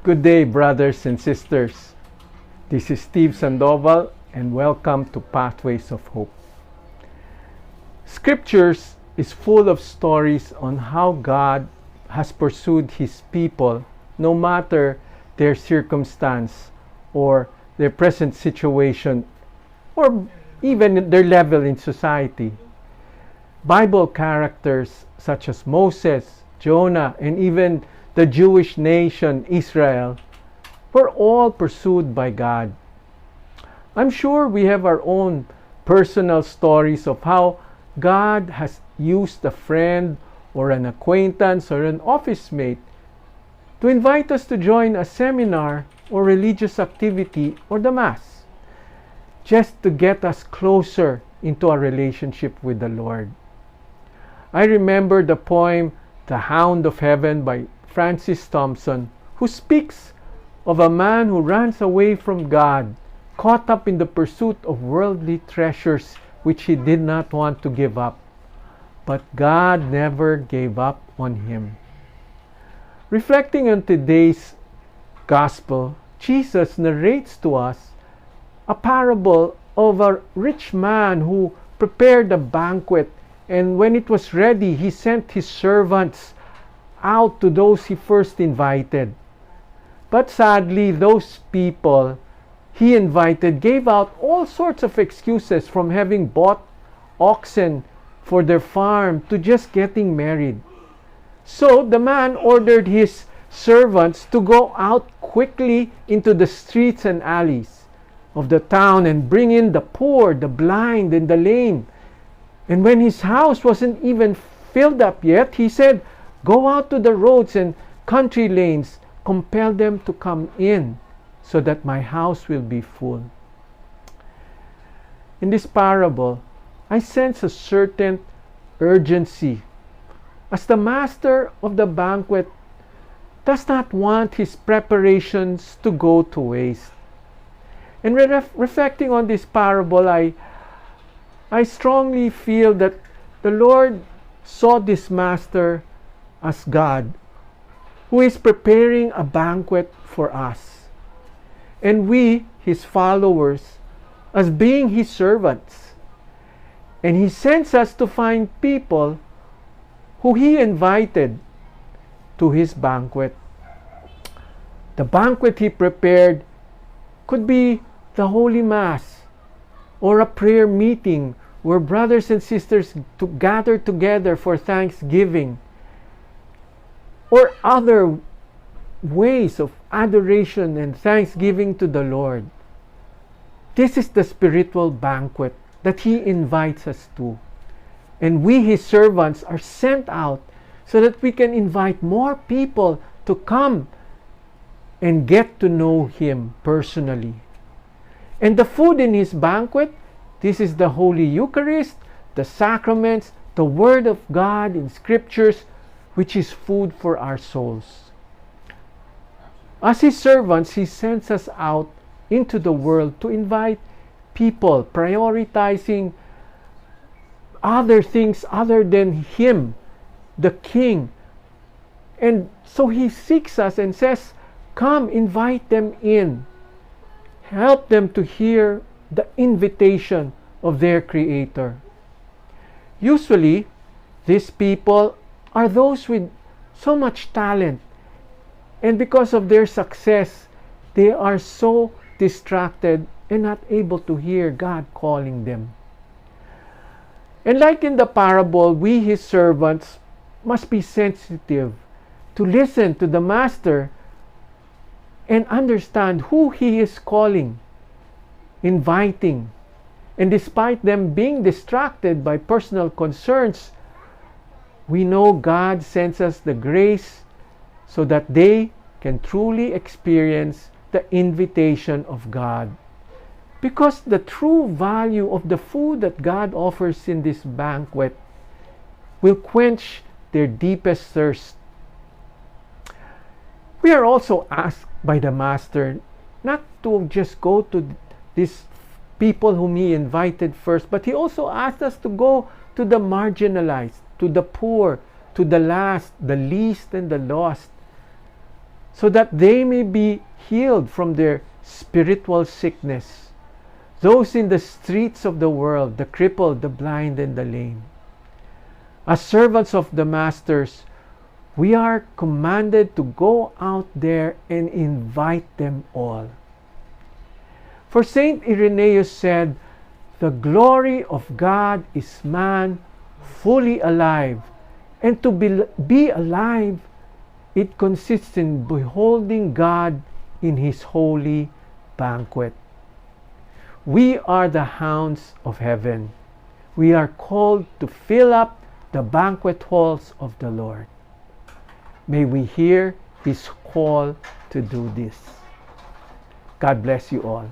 Good day, brothers and sisters. This is Steve Sandoval, and welcome to Pathways of Hope. Scriptures is full of stories on how God has pursued His people no matter their circumstance or their present situation or even their level in society. Bible characters such as Moses, Jonah, and even the Jewish nation Israel were all pursued by God. I'm sure we have our own personal stories of how God has used a friend or an acquaintance or an office mate to invite us to join a seminar or religious activity or the Mass, just to get us closer into our relationship with the Lord. I remember the poem The Hound of Heaven by Francis Thompson, who speaks of a man who runs away from God, caught up in the pursuit of worldly treasures which he did not want to give up. But God never gave up on him. Reflecting on today's gospel, Jesus narrates to us a parable of a rich man who prepared a banquet, and when it was ready, he sent his servants out to those he first invited. But sadly, those people he invited gave out all sorts of excuses, from having bought oxen for their farm to just getting married. So the man ordered his servants to go out quickly into the streets and alleys of the town and bring in the poor, the blind, and the lame. And when his house wasn't even filled up yet, he said, "Go out to the roads and country lanes, compel them to come in, so that my house will be full." In this parable, I sense a certain urgency, as the master of the banquet does not want his preparations to go to waste. And reflecting on this parable, I strongly feel that the Lord saw this master as God, who is preparing a banquet for us, and we, His followers, as being His servants. And He sends us to find people who He invited to His banquet. The banquet He prepared could be the Holy Mass or a prayer meeting where brothers and sisters gather together for thanksgiving, or other ways of adoration and thanksgiving to the Lord. This is the spiritual banquet that He invites us to. And we, His servants, are sent out so that we can invite more people to come and get to know Him personally. And the food in His banquet, this is the Holy Eucharist, the sacraments, the Word of God in Scriptures, which is food for our souls. As His servants, He sends us out into the world to invite people, prioritizing other things other than Him, the King. And so He seeks us and says, "Come, invite them in. Help them to hear the invitation of their Creator." Usually, these people are those with so much talent, and because of their success, they are so distracted and not able to hear God calling them. And like in the parable, we, His servants, must be sensitive to listen to the Master and understand who He is calling, inviting. And despite them being distracted by personal concerns, we know God sends us the grace so that they can truly experience the invitation of God. Because the true value of the food that God offers in this banquet will quench their deepest thirst. We are also asked by the Master not to just go to these people whom He invited first, but He also asked us to go to the marginalized, to the poor, to the last, the least, and the lost. so that they may be healed from their spiritual sickness. Those in the streets of the world, the crippled, the blind, and the lame. As servants of the masters, we are commanded to go out there and invite them all. For Saint Irenaeus said, "The glory of God is man fully alive, and to be alive, it consists in beholding God in His holy banquet." We are the hounds of heaven. We are called to fill up the banquet halls of the Lord. May we hear His call to do this. God bless you all.